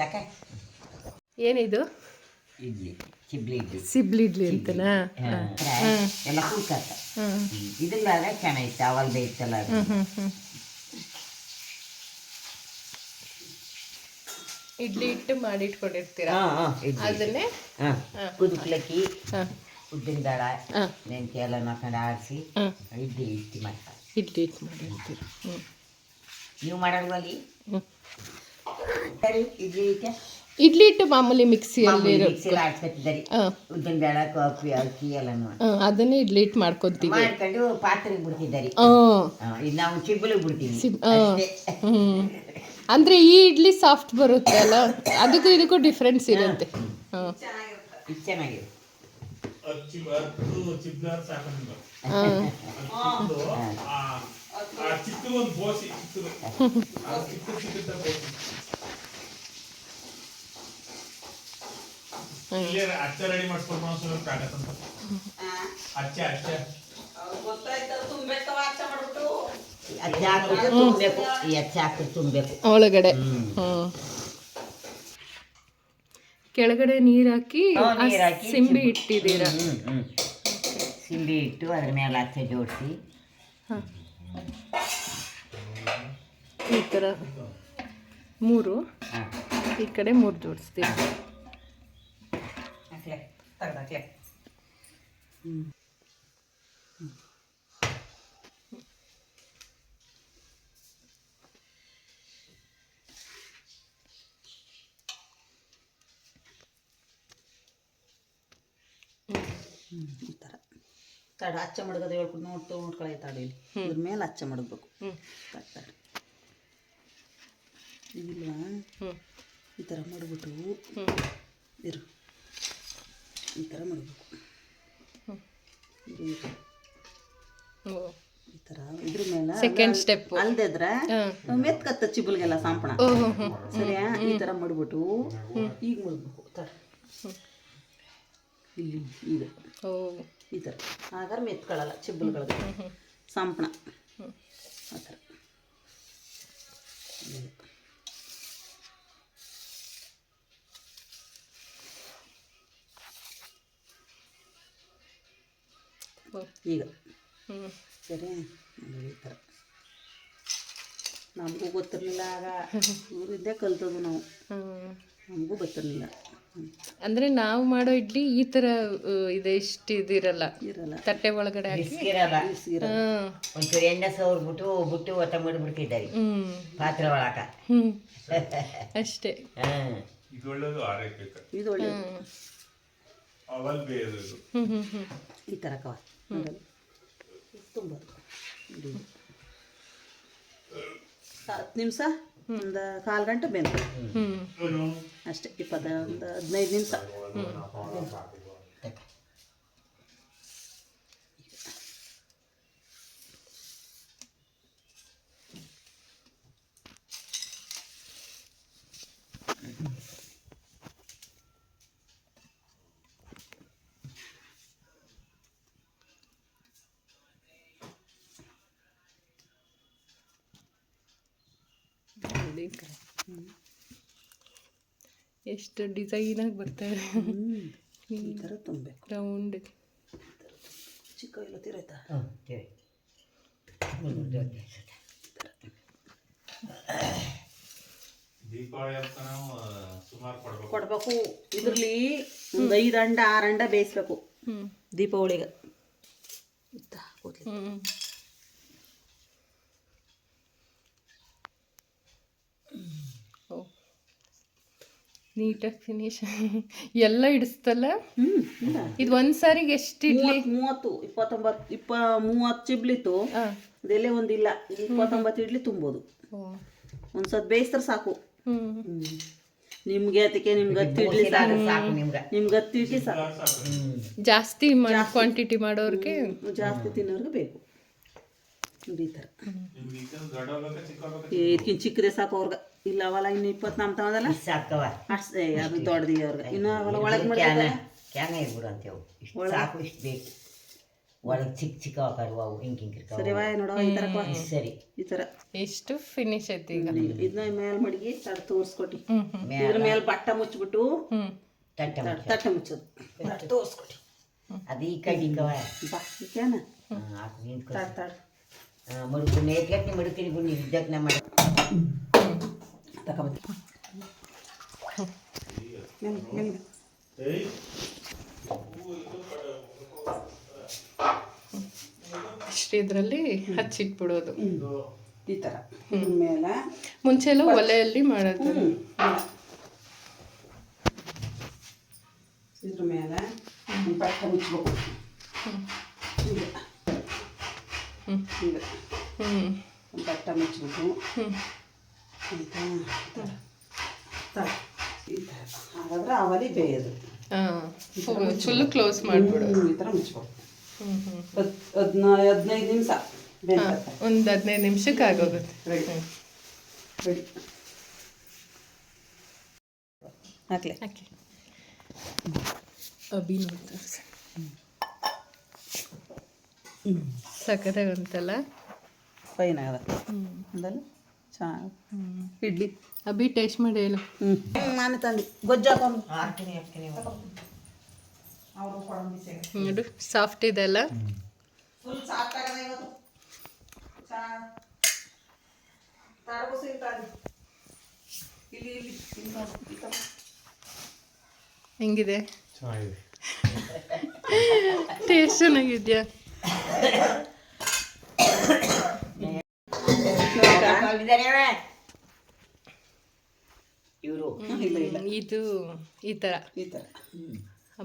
ಸಾಕ. ಏನಿದು? ಇಡ್ಲಿ, ಸಿಬ್ಲಿ ಇಡ್ಲಿ. ಸಿಬ್ಲಿ ಇಡ್ಲಿ ಅಂತನಾ? ಎಲ್ಲ ಕೂತಾತ. ಇದ್ರಲ್ಲಾದ್ರೆ ಚೆನ್ನಾಗಿತ್ತು, ಅವಲ್ದೇ ಇತ್ತಲ್ಲ. ಇಡ್ಲಿ ಹಿಟ್ಟು ಮಾಡಿಟ್ಕೊಂಡಿರ್ತೀರಾ? ಅದನ್ನೇ ಕುದುಕ್ಲಕ್ಕಿ, ಉದ್ದಿನ ಬೇಡ, ಮೆಂತ್ಯ ಎಲ್ಲ ಹಾಕೊಂಡು ಆಡಿಸಿ ಇಡ್ಲಿ ಹಿಟ್ಟು ಮಾಡ್ತಾರೆ. ಇಡ್ಲಿ ಹಿಟ್ಟು ಮಾಡಿರ್ತೀರ. ನೀವು ಮಾಡಲ್ವಲ್ಲಿ ಸರಿ? ಇಡ್ಲಿ ಹಿಟ್ಟೆ ಇಡ್ಲಿ ಹಿಟ್ಟು ಮಾಮೂಲಿ ಮಿಕ್ಸಿಯಲ್ಲಿ ಆಡ್ಸ್ಕೊತಿದ್ದಾರೆ. ಉದ್ದಿನ ಬೇಡ, ಕಾಫಿ, ಅಕ್ಕಿ ಎಲ್ಲನೂ ಅದನ್ನೇ ಇಡ್ಲಿ ಹಿಟ್ಟು ಮಾಡ್ಕೊಂತೀವಿ. ಮಾಡ್ಕೊಂಡು ಪಾತ್ರೆಗೆ ಬಿಡ್ತಿದ್ದಾರೆ. ಇದು ನಾವು ಚಿಬ್ಬಲಿಗೆ ಬಿಡ್ತೀವಿ. ಅಂದ್ರೆ ಈ ಇಡ್ಲಿ ಸಾಫ್ಟ್ ಬರುತ್ತೆ ಅಲ್ಲ, ಅದಕ್ಕೂ ಇದಕ್ಕೂ ಡಿಫ್ರೆನ್ಸ್ ಇರುತ್ತೆ. ಇದು ಚೆನ್ನಾಗಿದೆ. ತುಂಬಬೇಕು ಒಳಗಡೆ. ಕೆಳಗಡೆ ನೀರು ಹಾಕಿ ಸಿಂಬಿ ಇಟ್ಟಿದ್ದೀರಾ? ಸಿಂಬಿ ಇಟ್ಟು ಅದ್ರ ಮೇಲೆ ಅಚ್ಚೆ ಜೋಡಿಸಿ ಈ ಥರ 3 ಈ ಕಡೆ 3 ಜೋಡಿಸ್ತೀವಿ. ಈ ಥರ ತಡ ಅಚ್ಚ ಮಡಗೋದು ಹೇಳ್ಕೊಂಡು ನೋಡ್ಕೊಳ್ಳಿ ತಡ ಇಲ್ಲಿ ಇದ್ರ ಮೇಲೆ ಅಚ್ಚ ಮಡಗಬೇಕು. ತಡ ಇದಿಲ್ವಾ? ಈ ಥರ ಮಡಗ್ಬಿಟ್ಟು ಇರು ಈ ಥರ ಮಡಗಬೇಕು. ಈ ಥರ ಇದ್ರ ಮೇಲೆ ಸೆಕೆಂಡ್ ಸ್ಟೆಪ್ ಅಲ್ದಿದ್ರೆ ಮೆತ್ಕತ್ತ ಚಿಬ್ಬಲ್ಗೆಲ್ಲ ಸಾಂಪಣ. ಸರಿಯಾ? ಈ ಥರ ಮಡ್ಬಿಟ್ಟು ಈಗ ಮಡಗಬೇಕು. ತಡ ಇಲ್ಲಿ ಈಗ ಈ ಥರ ಆಗಾರ ಮೆತ್ಕೊಳ್ಳಲ್ಲ ಚಿಬ್ಬಲ್ಗಳಿಗೆ ಸಾಂಪಣ ಆ ಥರ. ಈಗ ಸರಿ ಈ ಥರ ನಮಗೂ ಗೊತ್ತಿರಲಿಲ್ಲ. ಆಗ ಊರಿದ್ದೇ ಕಲ್ತದ್ದು ನಾವು, ನಮಗೂ ಗೊತ್ತಿರಲಿಲ್ಲ. ಅಂದ್ರೆ ನಾವು ಮಾಡೋ ಇಡ್ಲಿ ಈ ತರ ಇದೆ, ಇಷ್ಟು ಇದಿರಲ್ಲ, ತಟ್ಟೆ ಒಳಗಡೆ ಒಂಚೂರು ಎಣ್ಣೆ ಸವರ್ಬಿಟ್ಟು ಬಿಟ್ಟು ಒತ್ತ ಮಾಡಿಬಿಡ್ತಿದ್ದಾರೆ ಪಾತ್ರೆ ಒಳಕ ಅಷ್ಟೇ. ಇದು ಒಳ್ಳೆಯದು. ಈ ಥರ ಕವ ತುಂಬೋದು 10 ನಿಮಿಷ, ಒಂದು 1/4 ಗಂಟೆ ಬೆಂದು ಅಷ್ಟೇ. ಒಂದು 15 ನಿಮಿಷ. ಎಷ್ಟು ಡಿಸೈನಾಗಿ ಬರ್ತಾರೆ. ಈ ಥರ ತುಂಬಬೇಕು. ರೌಂಡ್ ಚಿಕ್ಕ ಎಲ್ಲ ತೀರಾಯ್ತಾ? ಕೊಡ್ಬೇಕು. ಇದ್ರಲ್ಲಿ ಒಂದು 5 ಅಂಡ 6 ಅಂಡ ಬೇಯಿಸ್ಬೇಕು ದೀಪಾವಳಿಗೆ. ನೀಟಾಗಿ ಫಿನಿಶ್ ಎಲ್ಲ ಇಡಿಸ್ತಲ್ಲ. ಇದು ಒಂದ್ಸಾರಿಗೆ ಎಷ್ಟು ಇಡ್ಲಿ? 30 29 30 ಚಿಬ್ಲಿತ್ತು. ಅದೆಲ್ಲೇ ಒಂದಿಲ್ಲ 29 ಇಡ್ಲಿ ತುಂಬೋದು. ಒಂದ್ಸತ್ ಬೇಯಿಸ್ತಾರೆ ಸಾಕು. ನಿಮ್ಗೆ ಅದಕ್ಕೆ ನಿಮ್ಗೆ 10 ಇಡ್ಲಿ ಸಾಕು. ನಿಮ್ಗೆ 10 ಇಡ್ಲಿ ಸಾಕು. ಜಾಸ್ತಿ ಕ್ವಾಂಟಿಟಿ ಮಾಡೋರಿಗೆ, ಜಾಸ್ತಿ ತಿನ್ನೋರ್ಗೆ ಬೇಕು. ಈ ಥರ ಇದಕ್ಕಿಂತ ಚಿಕ್ಕದೇ ಸಾಕು ಅವ್ರಿಗೆ. ಇಲ್ಲ ಅವಲ್ಲ ಇನ್ನು 20 ನಮ್ಮ ತಗೋದಲ್ಲ ಸಾಕವ ಅಷ್ಟೇ. ಅದು ದೊಡ್ಡದಿಗೆ ಅವ್ರಿಗೆ ಇನ್ನು ಅವಲ್ಲ ಒಳಗೆ ಕ್ಯಾನ ಇರ್ಬಿಡು ಅಂತೇವು. ಸಾಕು ಇಷ್ಟು ಬೇಕು. ಒಳಗೆ ಚಿಕ್ಕ ಚಿಕ್ಕ ಹಾಕಲ್ವ ಅವು ಹಿಂಗೆ ಸರಿ ವಾಯ್ ನೋಡೋ ಈ ಥರ. ಸರಿ ಈ ಥರ ಎಷ್ಟು ಫಿನಿಶ್ ಐತಿ ಈಗ. ಇದನ್ನ ಮೇಲೆ ಮಡಗಿ ತಡ ತೋರಿಸ್ಕೊಟ್ಟಿ. ಮ್ಯಾಲ ಇದ್ರ ಮೇಲೆ ಬಟ್ಟ ಮುಚ್ಚಿಬಿಟ್ಟು ತಟ್ಟೆ ತಟ್ಟೆ ಮುಚ್ಚೋದು. ತೋರಿಸ್ಕೊಟ್ಟಿ. ಅದು ಈ ಕಡಿಕವ ಬಾ ಈಕೇನ ನಿಂತ್ಕೊ ತಡ ಮುಡುಕು ನೇತ್ಗಟ್ಟಿ ಮುಡುಕಿನ ಗುಂಡಿ ಇದ್ದಕ್ಕೆ ಮಾಡಿ ತಗೊಬತ್ತಿ. ಇಷ್ಟು ಇದರಲ್ಲಿ ಹಚ್ಚಿಟ್ಬಿಡೋದು ಈ ಥರ ಮೇಲೆ. ಮುಂಚೆ ಎಲ್ಲ ಒಲೆಯಲ್ಲಿ ಮಾಡೋದು. ಇದ್ರ ಮೇಲೆ ಬಟ್ಟೆ ಮುಚ್ಚಬೇಕು. ಈಗ ಈಗ ಬಟ್ಟೆ ಮುಚ್ಚಿಬಿಟ್ಟು ಹಾಗಾದ್ರೆ ಅವಲಿ ಬೇಯೋದು. Full close ಮಾಡಿಬಿಡೋದು. ಈ ಥರ ಮುಚ್ಬೇಕು. 15 ನಿಮಿಷ ಬೇಯಿಸುತ್ತೆ. ಒಂದು 15 ನಿಮಿಷಕ್ಕೆ ಆಗೋಗುತ್ತೆ. ರೆಡಿ ರೆಡಿ ಹಾಕ್ಲೆ ಹಾಕಿ ಅಭಿ ನೋಡ್ತಾರೆ ಸಕ್ಕತ್ತಾಗಿ ಅಂತಲ್ಲ. ಫೈನ್ ಆಗದ ಅದಲ್ಲ ಚೆನ್ನಾಗಿ ಇಡ್ಲಿ. ಅಭಿ ಟೇಸ್ಟ್ ಮಾಡಿ ಹೇಳು. ನಾನು ತಂದು ಗೊಜ್ಜು ಹಾಕೊಂಡು ಹಾಕ್ತೀನಿ ಅವರು ಕೊಡಂಬಿ ನೋಡು ಸಾಫ್ಟ್ ಇದೆ ಅಲ್ಲ. ಫುಲ್ ಸಾಕಾಗದ ಇವತ್ತು. ಚೆನ್ನಾಗಿ ತಾರಬಸು ಇರ್ತಾರೆ ಇಲ್ಲಿ ಇಲ್ಲಿ ಹೆಂಗಿದೆ? ಟೇಸ್ಟ್ ಚೆನ್ನಾಗಿದ್ಯಾ? ಇವರು ಇದು ಈ ಥರ ಈ ಥರ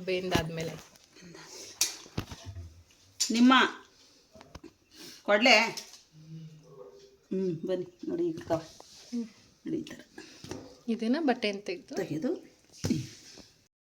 ಬೇಂದಾದ್ಮೇಲೆ ನಿಮ್ಮ ಕೊಡ್ಲೆ. ಬನ್ನಿ ನೋಡಿ ಈಗ ನೋಡಿ ಈ ಥರ ಇದನ್ನ ಬಟ್ಟೆ ಅಂತ ತೆಗೆದು ತೆಗೆದು